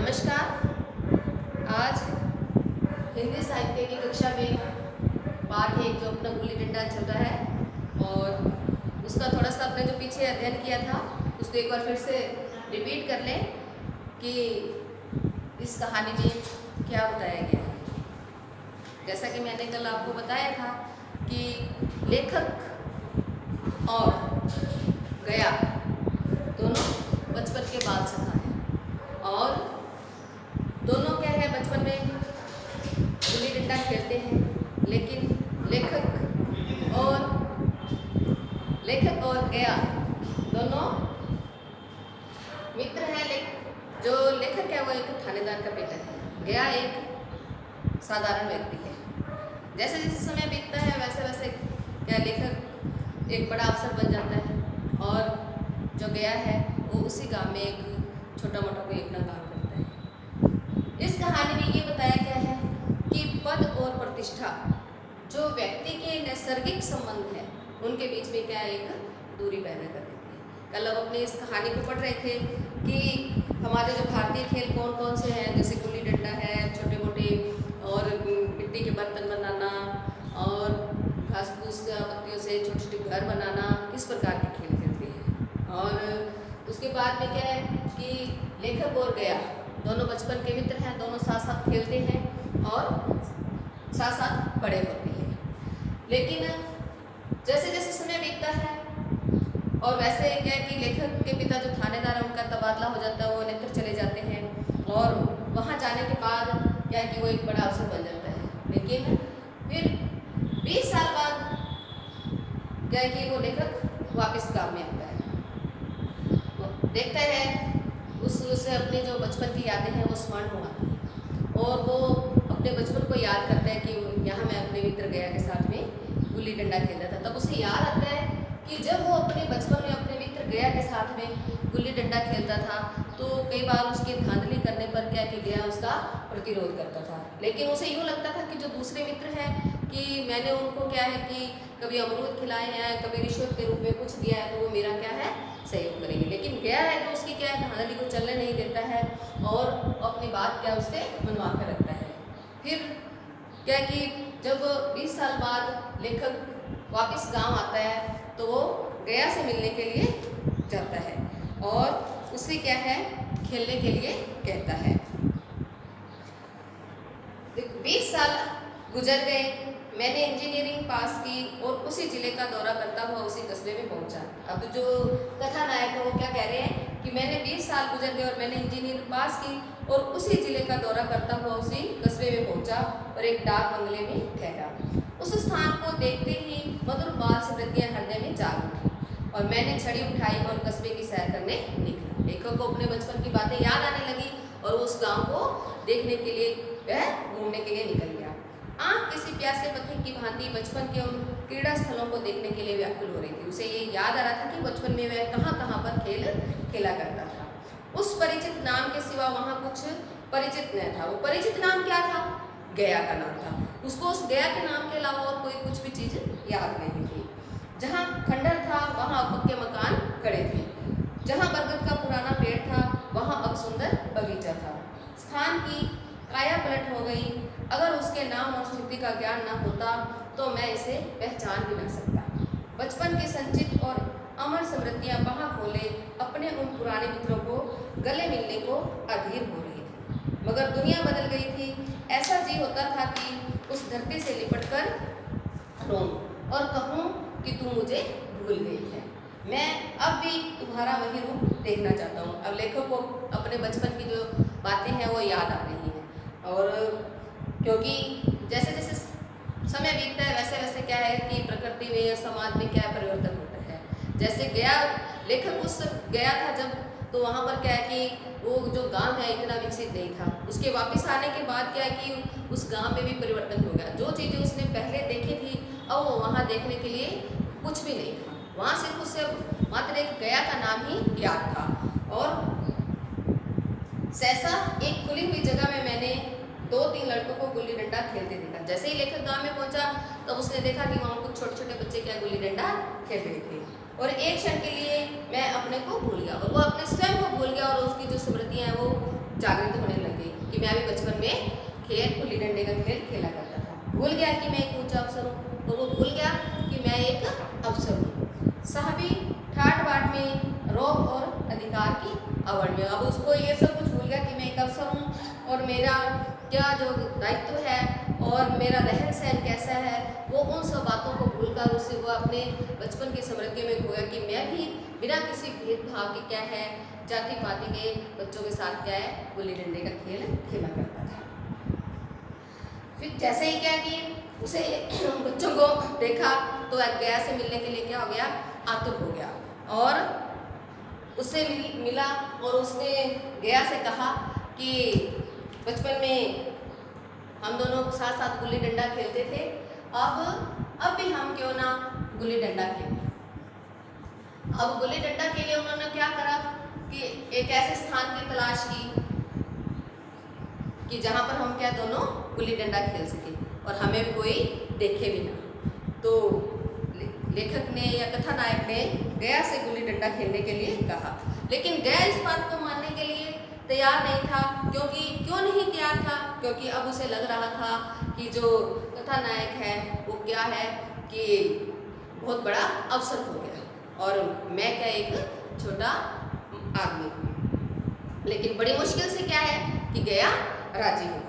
नमस्कार। आज हिंदी साहित्य की कक्षा में पाठ एक जो अपना गुल्ली डंडा चल रहा है और उसका थोड़ा सा अपने जो पीछे अध्ययन किया था उसको एक बार फिर से रिपीट कर लें कि इस कहानी में क्या बताया गया है। जैसा कि मैंने कल आपको बताया था कि लेखक और गया दोनों बचपन के बाल सखा हैं और दोनों क्या है, बचपन में गुल्ली डंडा खेलते हैं, लेकिन लेखक और गया दोनों मित्र हैं। जो लेखक है वो एक थानेदार का बेटा है, गया एक साधारण व्यक्ति है। जैसे जैसे समय बीतता है वैसे वैसे क्या लेखक एक बड़ा अफसर बन जाता है और जो गया है वो उसी गांव में एक छोटा मोटा कोई अपना काम करता है। इस कहानी में ये बताया गया है कि पद और प्रतिष्ठा जो व्यक्ति के नैसर्गिक संबंध है उनके बीच में क्या एक दूरी पैदा कर देती है। कल हम अपने इस कहानी को पढ़ रहे थे कि हमारे जो भारतीय खेल कौन कौन से हैं, जैसे गुल्ली डंडा है, छोटे मोटे और मिट्टी के बर्तन बनाना और घास फूस पत्तियों से छोटे छोटे घर बनाना, किस प्रकार के खेल खेलते हैं। और उसके बाद में क्या है कि लेखक और गया दोनों बचपन के मित्र हैं, दोनों साथ साथ खेलते हैं और साथ साथ बड़े होते हैं। लेकिन जैसे जैसे समय बीतता है और वैसे क्या है कि लेखक के पिता जो थानेदार है उनका तबादला हो जाता है, वो अन्यत्र चले जाते हैं और वहाँ जाने के बाद क्या है कि वो एक बड़ा अफसर बन जाता है। लेकिन फिर 20 साल बाद क्या है कि वो लेखक वापस गाँव में आता है, वो देखता है उससे अपने जो बचपन की यादें हैं वो स्मरण हो आती हैं और वो अपने बचपन को याद करता है कि यहाँ मैं अपने मित्र गया के साथ में गुल्ली डंडा खेलता था। तब उसे याद आता है कि जब वो अपने बचपन में अपने मित्र गया के साथ में गुल्ली डंडा खेलता था तो कई बार उसकी धांधली करने पर क्या कि गया उसका प्रतिरोध करता था। लेकिन उसे यूँ लगता था कि जो दूसरे मित्र हैं कि मैंने उनको क्या है कि कभी अमरूद खिलाए हैं, कभी रिश्वत के रूप में कुछ दिया है, तो वो मेरा क्या है सहयोग करेंगे। लेकिन गया है जो उसकी क्या है धांधली को चलने नहीं देता है और अपनी बात क्या उससे मनवा कर रखता है। फिर क्या कि जब 20 साल बाद लेखक वापस गांव आता है तो वो गया से मिलने के लिए जाता है और उससे क्या है खेलने के लिए कहता है। 20 साल गुजर गए, मैंने इंजीनियरिंग पास की और उसी जिले का दौरा करता हुआ उसी कस्बे में पहुंचा। अब जो कथानायक है वो क्या कह रहे हैं कि मैंने 20 साल गुजर गए और मैंने इंजीनियरिंग पास की और उसी जिले का दौरा करता हुआ उसी कस्बे में पहुंचा और एक डाक बंगले में ठहरा। उस स्थान को देखते ही मधुर बाल स्मृतियां हृदय में जाग उठी और मैंने छड़ी उठाई और कस्बे की सैर करने निकला। लेखक को अपने बचपन की बातें याद आने लगी और उस गाँव को देखने के लिए वह घूमने के लिए निकल गया। आँख किसी प्यासे पथिक की भांति बचपन के उन क्रीड़ा स्थलों को देखने के लिए व्याकुल हो रही थी। उसे ये याद आ रहा था कि बचपन में वह कहाँ कहाँ पर खेल खेला करता था। उस परिचित नाम के सिवा वहाँ कुछ परिचित न था। वो परिचित नाम क्या था? गया का नाम था। उसको उस गया के नाम के अलावा और कोई कुछ भी चीज़ याद नहीं थी। जहाँ खंडर था वहाँ पक्के मकान खड़े थे, जहाँ बरगद का पुराना पेड़ था वहाँ अब सुंदर बगीचा था। स्थान की काया पलट हो गई। अगर उसके नाम और स्मृति का ज्ञान न होता तो मैं इसे पहचान भी न सकता। बचपन की संचित और अमर स्मृतियाँ बाहाँ खोले अपने उन पुराने मित्रों को गले मिलने को अधीर हो रही थी। मगर दुनिया बदल गई थी। ऐसा जी होता था कि उस धरती से लिपट कर रोऊं और कहूँ कि तू मुझे भूल गई है। मैं अब भी तुम्हारा वही रूप देखना चाहता हूँ। अब लेखक को अपने बचपन की जो बातें हैं वो याद आ रही हैं और क्योंकि जैसे जैसे समय बीतता है वैसे वैसे क्या है कि प्रकृति में या समाज में क्या परिवर्तन होता है। जैसे गया लेखक उस गया था जब, तो वहाँ पर क्या है कि वो जो गांव है इतना विकसित नहीं था। उसके वापस आने के बाद क्या है कि उस गांव में भी परिवर्तन हो गया। जो चीज़ें उसने पहले देखी थी अब वो वहाँ देखने के लिए कुछ भी नहीं था। वहाँ सिर्फ उससे मात्र एक गया का नाम ही याद था। और सहसा एक खुली हुई जगह में मैंने 2-3 लड़कों को गुल्ली डंडा खेलते देखा। जैसे ही लेखक गांव में पहुंचा तब उसने देखा कि वहाँ कुछ छोटे छोटे बच्चे क्या गुल्ली डंडा खेल रहे थे और एक क्षण के लिए मैं अपने को भूल गया और वो अपने स्वयं को भूल गया और उसकी जो स्मृतियाँ हैं वो जागृत होने लग गई कि मैं भी बचपन में खेल गुल्ली डंडे का खेल खेला करता था। भूल गया कि मैं एक ऊंचा अफसर हूँ, और वो भूल गया कि मैं एक अफसर हूँ। साहबी ठाट बाट में रौब और अधिकार की अवड़ में, अब उसको ये सब कुछ भूल गया कि मैं एक अफसर हूँ और मेरा क्या जो दायित्व है और मेरा रहन सहन कैसा है, वो उन सब बातों को भूलकर उससे वो अपने बचपन की स्मृति में खो गया कि मैं भी बिना किसी भेदभाव के क्या है जाति पाति के बच्चों के साथ क्या है गुल्ली डंडे का खेल खेला करता था। फिर जैसे ही क्या कि उसे बच्चों को देखा तो गया से मिलने के लिए क्या हो गया, आतुर हो गया और उससे मिला और उसने गया से कहा कि बचपन में हम दोनों साथ साथ गुल्ली डंडा खेलते थे, अब भी हम क्यों ना गुल्ली डंडा खेलें। अब गुल्ली डंडा के लिए उन्होंने क्या करा कि एक ऐसे स्थान की तलाश की कि जहाँ पर हम क्या दोनों गुल्ली डंडा खेल सके और हमें भी कोई देखे भी ना। तो लेखक ने या कथानायक ने गया से गुल्ली डंडा खेलने के लिए कहा, लेकिन गया इस बात को मानने के लिए तैयार नहीं था। क्यों नहीं तैयार था? क्योंकि अब उसे लग रहा था कि जो कथानायक है वो क्या है कि बहुत बड़ा अवसर हो गया और मैं क्या एक छोटा आदमी। लेकिन बड़ी मुश्किल से क्या है कि गया राजी हुआ।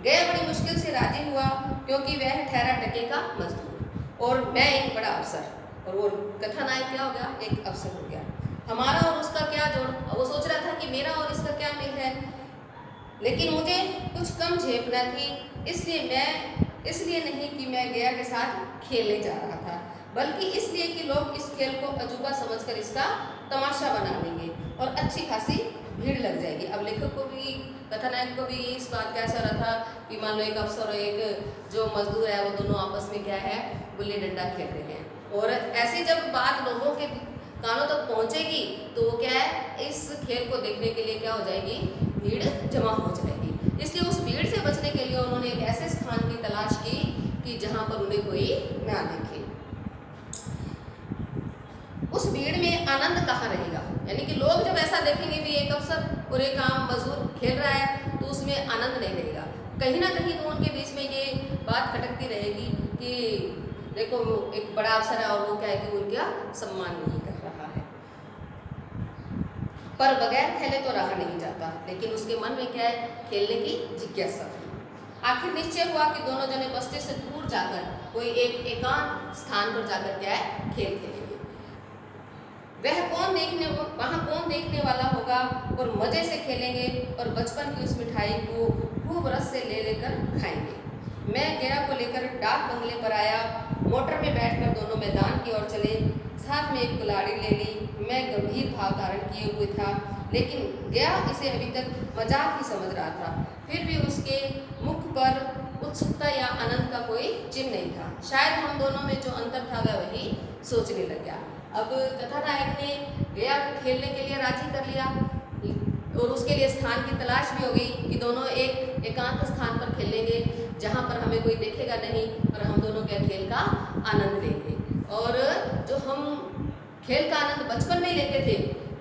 गया बड़ी मुश्किल से राजी हुआ क्योंकि वह ठहरा टके का मजदूर और मैं एक बड़ा अफसर, और वो कथानायक क्या हो गया, एक अफसर हो गया। हमारा और उसका क्या जोड़, वो सोच रहा था कि मेरा और इसका क्या मेल है, लेकिन मुझे कुछ कम झेपना थी। इसलिए नहीं कि मैं गया के साथ खेलने जा रहा था, बल्कि इसलिए कि लोग इस खेल को अजूबा समझकर इसका तमाशा बना लेंगे और अच्छी खासी भीड़ लग जाएगी। अब लेखक को भी, कथानायक को भी इस बात का असर था कि मान लो एक अफसर और एक जो मजदूर है वो दोनों आपस में क्या है गुल्ली डंडा खेल रहे हैं, और ऐसी जब बात लोगों के कानों तक पहुंचेगी तो वो क्या है इस खेल को देखने के लिए क्या हो जाएगी, भीड़ जमा हो जाएगी। इसलिए उस भीड़ से बचने के लिए उन्होंने एक ऐसे स्थान की तलाश की कि जहां पर उन्हें कोई ना देखे। उस भीड़ में आनंद कहाँ रहेगा, यानी कि लोग जब ऐसा देखेंगे भी एक अफसर और एक आम मजदूर खेल रहा है तो उसमें आनंद नहीं रहेगा। कहीं ना कहीं तो उनके बीच में ये बात खटकती रहेगी कि देखो वो एक बड़ा अफसर है और वो क्या है कि उनका सम्मान नहीं कर रहा है। पर बगैर खेले तो रहा नहीं जाता, लेकिन उसके मन में क्या है, खेलने की जिज्ञासा थी। आखिर निश्चय हुआ कि दोनों जने बस्ती से दूर जाकर कोई एक एकांत स्थान पर जाकर क्या है खेल खेलेंगे। वहाँ कौन देखने वाला होगा और मजे से खेलेंगे और बचपन की उस मिठाई को खूब रस से ले लेकर खाएंगे। मैं गया को लेकर डाक बंगले पर आया। मोटर में बैठकर दोनों मैदान की ओर चले। साथ में एक कुल्हाड़ी ले ली। मैं गंभीर भाव धारण किए हुए था, लेकिन गया इसे अभी तक मजाक ही समझ रहा था। फिर भी उसके मुख पर उत्सुकता या आनंद का कोई चिन्ह नहीं था। शायद हम दोनों में जो अंतर था वह वही सोचने लग गया। अब कथानायक ने गया को खेलने के लिए राजी कर लिया और उसके लिए स्थान की तलाश भी हो गई कि दोनों एक एकांत स्थान पर खेलेंगे जहाँ पर हमें कोई देखेगा नहीं और हम दोनों के खेल का आनंद लेंगे। और जो हम खेल का आनंद बचपन में लेते थे,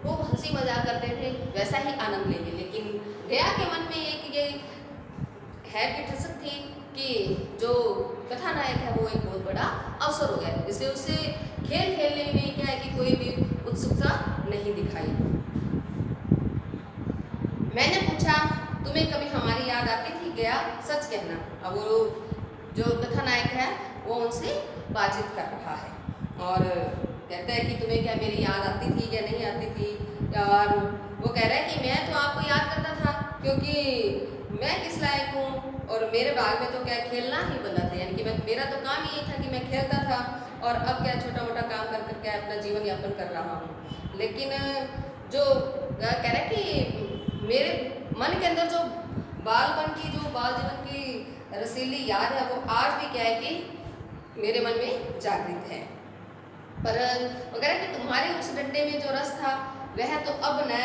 वो हंसी मजाक करते थे, वैसा ही आनंद लेंगे। लेकिन गया के मन में ये है कि ठसक थी कि जो कथानायक है वो एक बहुत बड़ा अवसर हो गया, इसलिए उसे खेल खेलने में क्या है कि कोई भी उत्सुकता नहीं दिखाई। मैंने पूछा, तुम्हें कभी हमारी याद आती थी? गया सच कहना। अब वो जो कथानायक है वो उनसे बातचीत कर रहा है और कहता है कि तुम्हें क्या मेरी याद आती थी या नहीं आती थी। और वो कह रहा है कि मैं तो आपको याद करता था, क्योंकि मैं किस लायक हूँ और मेरे बाग में तो क्या खेलना ही बंदा था, यानी कि मेरा तो काम ही था कि मैं खेलता था और अब क्या छोटा मोटा काम कर कर क्या अपना जीवन यापन कर रहा हूँ। लेकिन जो कह रहा है कि मेरे मन के अंदर जो बालपन की जो बाल जीवन की रसीली याद है वो आज भी क्या है कि मेरे मन में जागृत है। पर वगैरह कि तुम्हारे उस डंडे में जो रस था वह तो अब न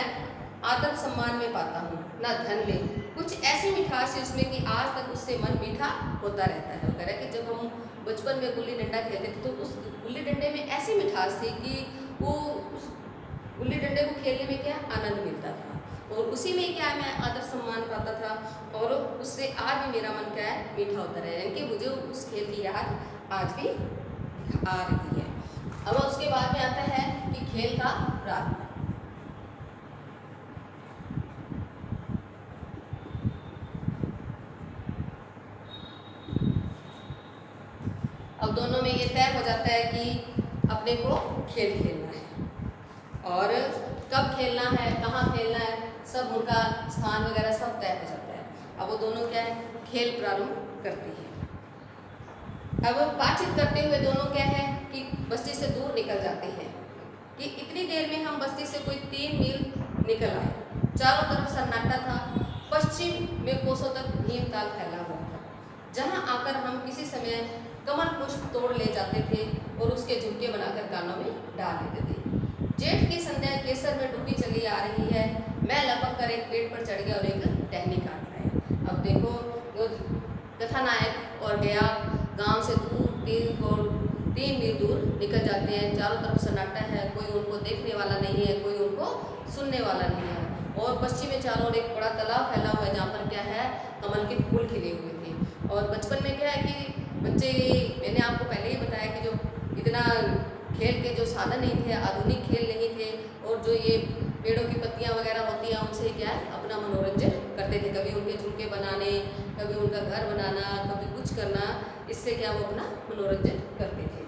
आदर सम्मान में पाता हूँ न धन में। कुछ ऐसी मिठास है उसमें कि आज तक उससे मन मीठा होता रहता है। वगैरह कि जब हम बचपन में गुल्ली डंडा खेलते थे तो उस गुल्ली डंडे में ऐसी मिठास थी कि वो उस गुल्ली डंडे को खेलने में क्या आनंद मिलता था। और उसी में क्या है मैं आदर सम्मान पाता था और उससे आज भी मेरा मन क्या है मीठा होता रहा, यानी कि मुझे उस खेल की याद आज भी आ रही है। अब उसके बाद में आता है कि खेल का प्रारंभ। अब दोनों में ये तय हो जाता है कि अपने को खेल खेलना है और कब खेलना है, कहाँ खेलना है, सब उनका स्थान वगैरह सब तय हो जाता है। अब वो दोनों क्या है खेल प्रारंभ करती है। अब बातचीत करते हुए दोनों क्या है कि बस्ती से दूर निकल जाते हैं कि इतनी देर में हम बस्ती से कोई 3 मील निकल आए। चारों तरफ सन्नाटा था, पश्चिम में कोसों तक भीमताल फैला हुआ था, जहाँ आकर हम किसी समय कमल पुष्प तोड़ ले जाते थे और उसके झुमके बनाकर कानों में डाल लेते थे। जेठ की संध्या केसर में डूबी चली आ रही है। मैं लपक कर एक पेड़ पर चढ़ गया और एक टहनी काट लाया। अब देखो कथानायक और गया गांव से दूर 3 मील दूर निकल जाते हैं। चारों तरफ सन्नाटा है, कोई उनको देखने वाला नहीं है, कोई उनको सुनने वाला नहीं है। और पश्चिम में चारों ओर एक बड़ा तालाब फैला हुआ है जहाँ पर क्या है कमल के फूल खिले हुए थे। और बचपन में क्या है कि बच्चे, मैंने आपको पहले ही बताया कि जो इतना खेल के जो साधन नहीं थे, आधुनिक खेल नहीं थे, और जो ये पेड़ों की पत्तियां वगैरह होती हैं उनसे क्या है अपना मनोरंजन करते थे। कभी उनके झुमके बनाने, कभी उनका घर बनाना, कभी कुछ करना, इससे क्या वो अपना मनोरंजन करते थे।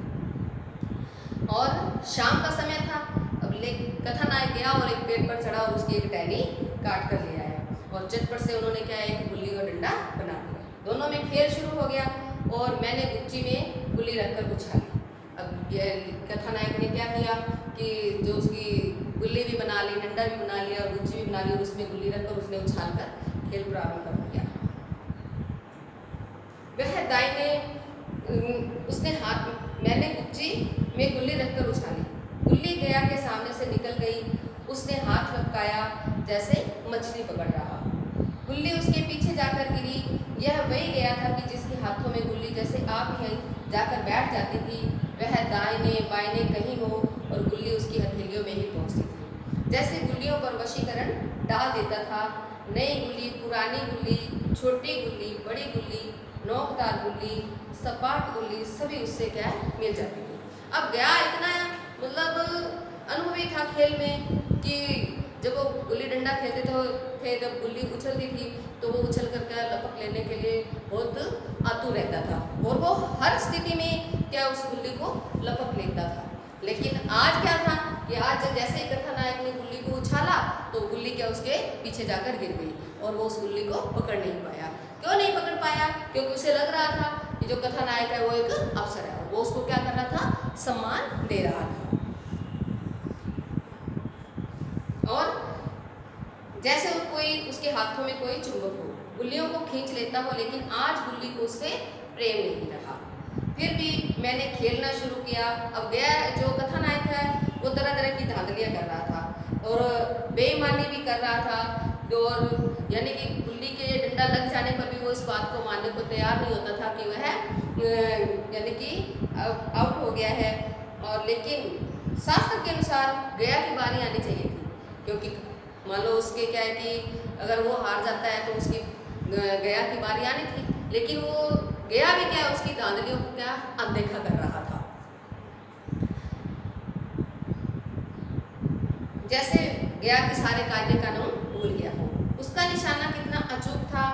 और शाम का समय था। अब कथानायक गया और एक पेड़ पर चढ़ा और उसकी एक टहनी काट कर ले आया और झटपट से उन्होंने क्या है एक गुल्ली और डंडा बना दिया। दोनों में खेल शुरू हो गया और मैंने गुच्ची में गुल्ली रखकर उछाली। अब कथानायक ने क्या किया कि जो उसकी गुल्ली भी बना ली, डंडा भी बना लिया और गुच्ची भी बना ली और उसमें गुल्ली रखकर उसने उछाल कर खेल प्रारंभ कर दिया। वह दाईने उसने हाथ, मैंने गुच्ची में गुल्ली रखकर उछाली, गुल्ली गया के सामने से निकल गई। उसने हाथ लपकाया जैसे मछली पकड़ रहा। गुल्ली उसके पीछे जाकर गिरी। यह वही गया था कि जिसके हाथों में गुल्ली जैसे आप ही जाकर बैठ जाती थी, वह दाहिने बाइने कहीं हो और गुल्ली उसकी हथेलियों में ही पहुंचती थी। जैसे गुल्लियों पर वशीकरण डाल देता था। नई गुल्ली, पुरानी गुल्ली, छोटी गुल्ली, बड़ी गुल्ली, नोकदार गुल्ली, सपाट गुल्ली, सभी उससे क्या मिल जाती थी। अब गया इतना मतलब अनुभवी था खेल में कि जब वो गुल्ली डंडा खेलते थे, जब गुल्ली उछलती थी तो वो उछल कर क्या लपक लेने के लिए बहुत आतुर रहता था और वो हर स्थिति में क्या उस गुल्ली को लपक लेता था। लेकिन आज क्या था कि आज जैसे ही कथानायक ने गुल्ली को उछाला तो गुल्ली क्या उसके पीछे जाकर गिर गई और वो उस गुल्ली को पकड़ नहीं पाया। क्यों नहीं पकड़ पाया? क्योंकि उसे लग रहा था कि जो कथानायक है वो एक अफसर है, वो उसको क्या कर रहा था, सम्मान दे रहा था। और जैसे वो कोई उसके हाथों में कोई चुंबक हो, गुल्लियों को खींच लेता हो, लेकिन आज गुल्ली को उससे प्रेम नहीं रहा। फिर भी मैंने खेलना शुरू किया। अब गया जो कथानायक है वो तरह तरह की धांधलियाँ कर रहा था और बेईमानी भी कर रहा था, और यानी कि गुल्ली के डंडा लग जाने पर भी वो इस बात को मानने को तैयार नहीं होता था कि वह यानी कि आउट हो गया है। और लेकिन शास्त्र के अनुसार गया की बारी आनी चाहिए थी, क्योंकि मान लो उसके क्या है कि अगर वो हार जाता है तो उसकी गया की बारी आनी थी, लेकिन वो गया भी क्या उसकी धांधलियों को क्या अनदेखा कर रहा था। जैसे गया के सारे कायदे कानून भूल गया हो। उसका निशाना कितना अचूक था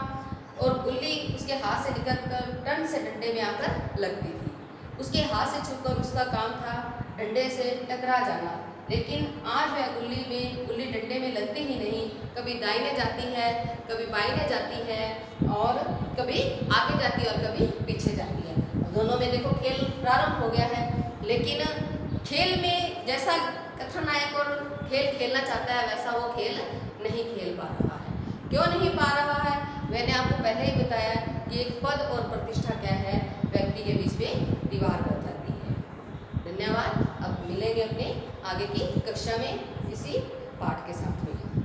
और गुल्ली उसके हाथ से निकल कर टन से डंडे में आकर लगती थी। उसके हाथ से छूकर उसका काम था डंडे से टकरा जाना, लेकिन आज वह गुल्ली डंडे में लगती ही नहीं। कभी दाहिने जाती है, कभी बाइने जाती है और कभी आगे जाती है और कभी पीछे जाती है। दोनों में देखो खेल प्रारंभ हो गया है, लेकिन खेल में जैसा कथानायक और खेल खेलना चाहता है वैसा वो खेल नहीं खेल पा रहा है। क्यों नहीं पा रहा है? मैंने आपको पहले ही बताया कि एक पद और प्रतिष्ठा क्या है, व्यक्ति के बीच में दीवार बन जाती है। धन्यवाद। अब मिलेंगे अपने आगे की कक्षा में इसी पाठ के साथ में।